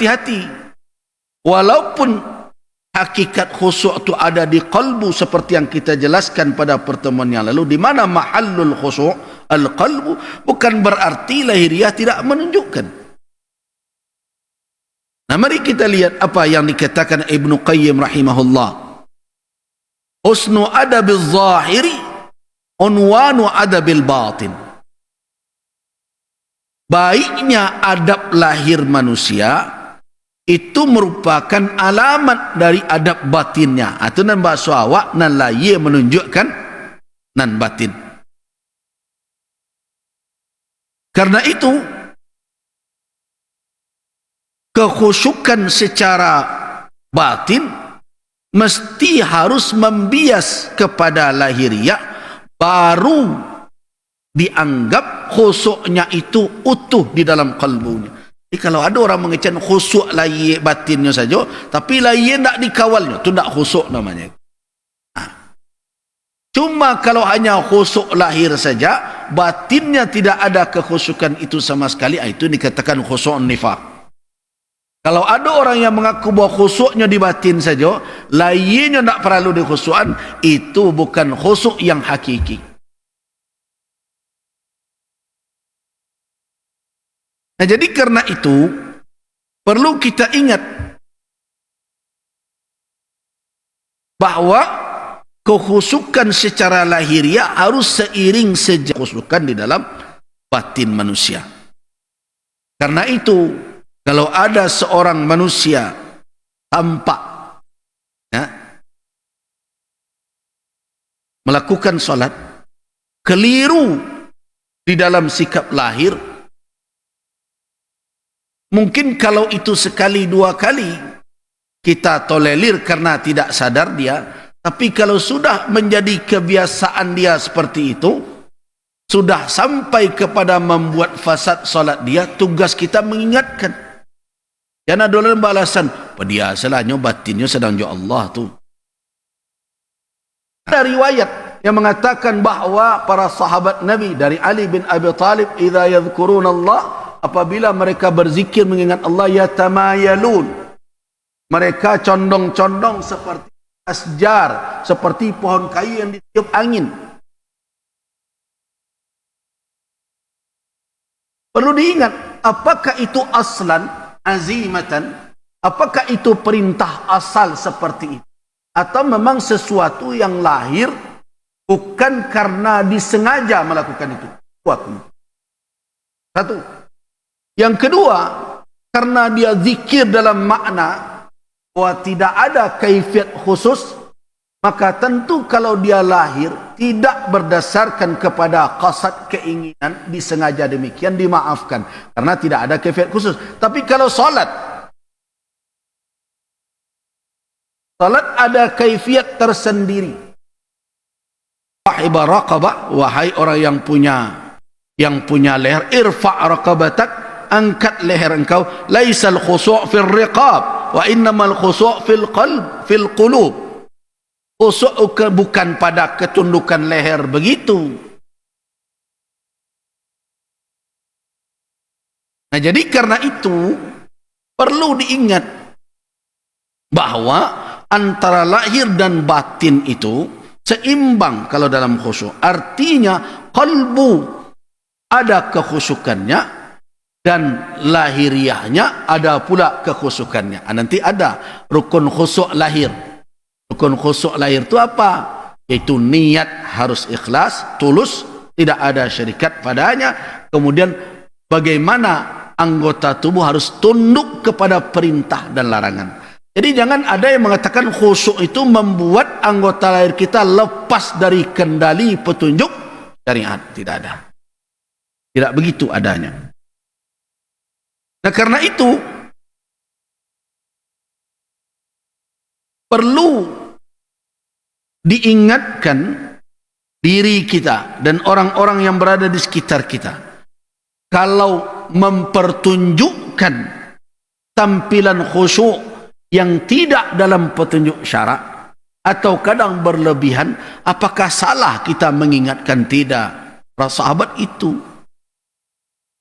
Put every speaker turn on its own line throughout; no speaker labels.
berhati-hati. Walaupun hakikat khusyuk itu ada di qalbu seperti yang kita jelaskan pada pertemuan yang lalu, di mana mahallul khusyuk al-qalbu, bukan berarti lahiriah tidak menunjukkan. Nah, mari kita lihat apa yang dikatakan Ibnu Qayyim rahimahullah. Husnu adabil zahiri unwanu adabil batin. Baiknya adab lahir manusia itu merupakan alamat dari adab batinnya. Itu nan bahasa awak nan lahir menunjukkan nan batin. Karena itu kekhusyukan secara batin mesti harus membias kepada lahiriah, baru dianggap khusyuknya itu utuh di dalam kalbunya. Jadi kalau ada orang mengecen khusyuk lahir batinnya saja, tapi lahir tak dikawalnya, itu tak khusyuk namanya. Cuma kalau hanya khusyuk lahir saja, batinnya tidak ada kekhusyukan itu sama sekali, itu dikatakan khusyuk nifaq. Kalau ada orang yang mengaku bahwa khusyuknya di batin saja, lahirnya tak perlu dikhusyukan, itu bukan khusyuk yang hakiki. Nah, jadi karena itu perlu kita ingat bahwa kekhusyukan secara lahiriah harus seiring sejak kekhusyukan di dalam batin manusia. Karena itu kalau ada seorang manusia tampak melakukan salat keliru di dalam sikap lahir, mungkin kalau itu sekali dua kali kita tolerir karena tidak sadar dia, tapi kalau sudah menjadi kebiasaan dia seperti itu, sudah sampai kepada membuat fasad salat dia, tugas kita mengingatkan. Jangan ada orang balasan, dia salahnya batinnya sedang jo Allah tu. Ada riwayat yang mengatakan bahawa para sahabat Nabi dari Ali bin Abi Talib, idza yadhkuruna Allah, apabila mereka berzikir mengingat Allah, yatamayalun, mereka condong-condong seperti asjar, seperti pohon kayu yang ditiup angin. Perlu diingat, apakah itu aslan azimatan, apakah itu perintah asal seperti itu, atau memang sesuatu yang lahir bukan karena disengaja melakukan itu. Satu. Yang kedua, karena dia zikir dalam makna bahwa tidak ada kaifiat khusus, maka tentu kalau dia lahir tidak berdasarkan kepada qasad, keinginan, disengaja demikian, dimaafkan karena tidak ada kaifiat khusus. Tapi kalau salat ada kaifiat tersendiri. Wahiba raqabah, wahai orang yang punya leher, irfa' raqabatak, angkat leher engkau. Laisal khusu' fil riqab wa innamal khusu' fil qalb, fil qulub. Khusu' bukan pada ketundukan leher begitu. Nah, jadi karena itu perlu diingat bahwa antara lahir dan batin itu seimbang kalau dalam khusyuk. Artinya qalbu ada kekhusyukannya dan lahiriahnya ada pula kekhusyukannya. Nanti ada rukun khusyuk lahir. Rukun khusyuk lahir itu apa? Yaitu niat harus ikhlas, tulus, tidak ada syirikat padanya. Kemudian bagaimana anggota tubuh harus tunduk kepada perintah dan larangan. Jadi jangan ada yang mengatakan khusyuk itu membuat anggota lahir kita lepas dari kendali petunjuk syariat. Tidak ada. Tidak begitu adanya. Nah, karena itu perlu diingatkan diri kita dan orang-orang yang berada di sekitar kita. Kalau mempertunjukkan tampilan khusyuk yang tidak dalam petunjuk syarak atau kadang berlebihan, apakah salah kita mengingatkan? Tidak. Para sahabat itu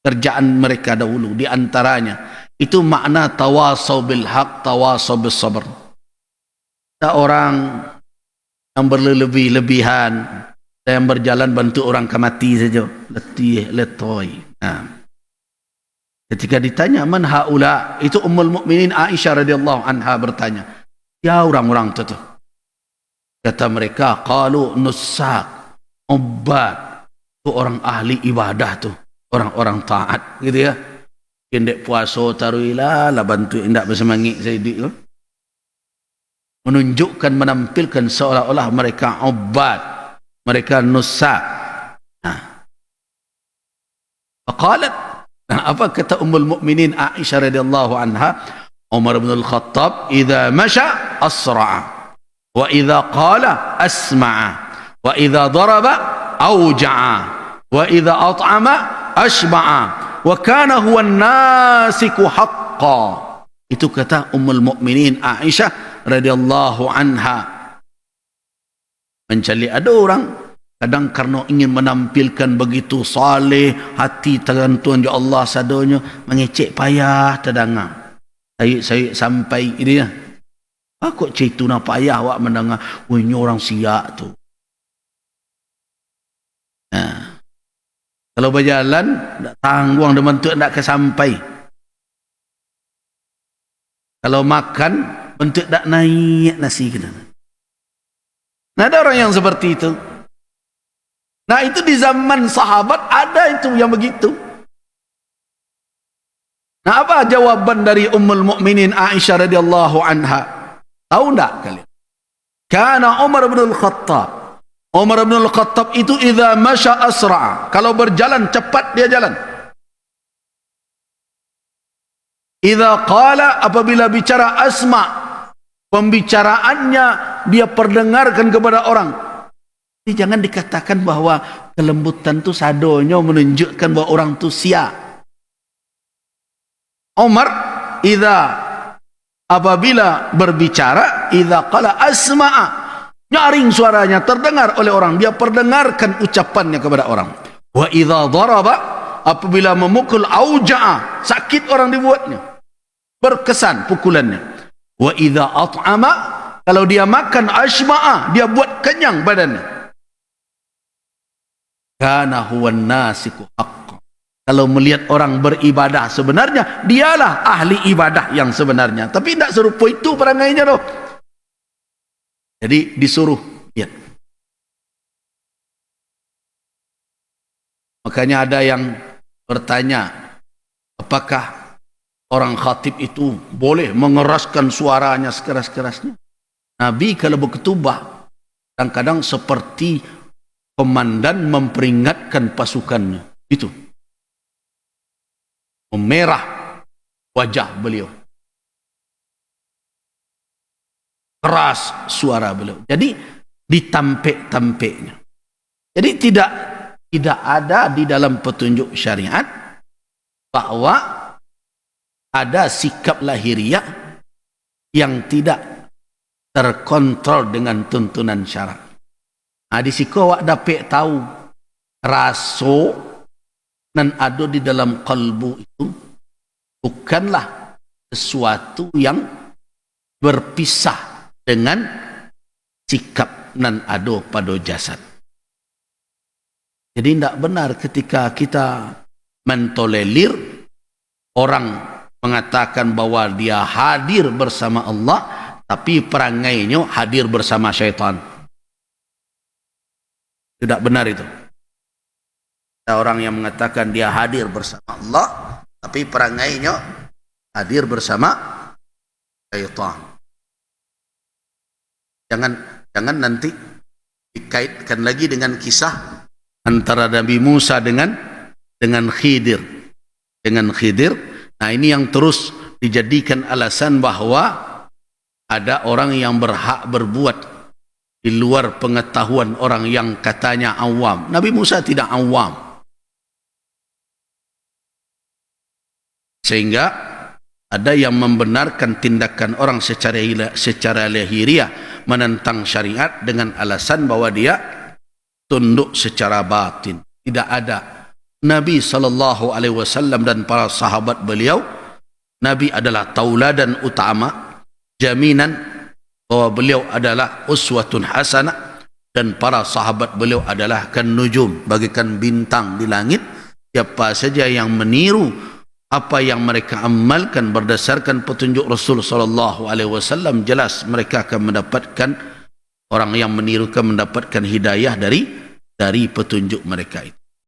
kerjaan mereka dahulu, di antaranya Itu makna tawasaw bil haq, tawasaw bis sabr. Ada orang yang berlebih-lebihan, yang berjalan bantu orang mati saja, letih, letoy. Ketika ditanya man haula, itu Ummul Mukminin Aisyah radhiyallahu anha bertanya, ya orang-orang itu. Kata mereka, qalu nussak, ubbad, itu orang ahli ibadah tuh, orang-orang taat, gitu ya. Kendek puasa taruhilah, lah bantu indak bersemangat saya itu. Menunjukkan, menampilkan seolah-olah mereka ubbad, mereka nussak. Faqalat, apa kata Ummul Mukminin Aisyah radhiyallahu anha? Umar bin Al-Khattab idza masya asra'a, wa idza qala asma'a, wa idza daraba awja'a, wa idza at'ama ashba'a, wa kana huwa an-nasiku haqqan. Itu kata Ummul Mukminin Aisyah radhiyallahu anha. Mencari ada orang kadang karena ingin menampilkan begitu saleh, hati tergantung ya Allah sadonya, mengecek payah terdengar. Saya sampai ini ya. Aku cerita nak payah awak mendengar, weh ni orang siap tu. Kalau berjalan tangguang demen tu nak ke sampai. Kalau makan bentuk tak naik nasi kena. Nah, ada orang yang seperti itu. Nah, itu di zaman sahabat ada itu yang begitu. Nah, apa jawaban dari Ummul Mukminin Aisyah radhiyallahu anha? Tahu enggak kalian? Kana Umar bin Al-Khattab. Umar bin Al-Khattab itu idza masya asra'. Kalau berjalan cepat dia jalan. Idza qala, apabila bicara asma', pembicaraannya dia perdengarkan kepada orang. Jadi jangan dikatakan bahwa kelembutan itu sadonya menunjukkan bahwa orang itu siap. Umar apabila berbicara, idza qala asma'a, nyaring suaranya terdengar oleh orang, dia perdengarkan ucapannya kepada orang. Wa idza daraba, apabila memukul, auja'a, sakit orang dibuatnya, berkesan pukulannya. Wa idza at'ama, kalau dia makan, ashba'a, dia buat kenyang badannya. Kana huwan nasiku haqqan. Kalau melihat orang beribadah sebenarnya, dialah ahli ibadah yang sebenarnya. Tapi tidak serupa itu perangainya doh. Jadi disuruh lihat. Makanya ada yang bertanya, apakah orang khatib itu boleh mengeraskan suaranya sekeras-kerasnya? Nabi kalau berketubah kadang-kadang seperti komandan memperingatkan pasukannya. Itu memerah wajah beliau, keras suara beliau. Jadi ditampek-tampeknya. Jadi tidak ada di dalam petunjuk syariat bahwa ada sikap lahiriah yang tidak terkontrol dengan tuntunan syarak. Nah, di situ awak dapat tahu raso dan ada di dalam kalbu itu bukanlah sesuatu yang berpisah dengan sikap nan ado pada jasad. Jadi tidak benar ketika kita mentolerir orang mengatakan bahwa dia hadir bersama Allah, tapi perangainya hadir bersama syaitan. Tidak benar itu. Ada orang yang mengatakan dia hadir bersama Allah, tapi perangainya hadir bersama syaitan. Jangan nanti dikaitkan lagi dengan kisah antara Nabi Musa dengan Khidir. Dengan Khidir. Nah, ini yang terus dijadikan alasan bahwa ada orang yang berhak berbuat di luar pengetahuan orang yang katanya awam. Nabi Musa tidak awam. Sehingga ada yang membenarkan tindakan orang secara lahiriah menentang syariat dengan alasan bahwa dia tunduk secara batin. Tidak ada. Nabi SAW dan para sahabat beliau Nabi adalah tauladan utama, jaminan bahwa beliau adalah uswatun hasanah, dan para sahabat beliau adalah kan nujum, bagaikan bintang di langit. Siapa saja yang meniru apa yang mereka amalkan berdasarkan petunjuk Rasul sallallahu alaihi wasallam, jelas mereka akan mendapatkan, orang yang meniru akan mendapatkan hidayah dari petunjuk mereka itu.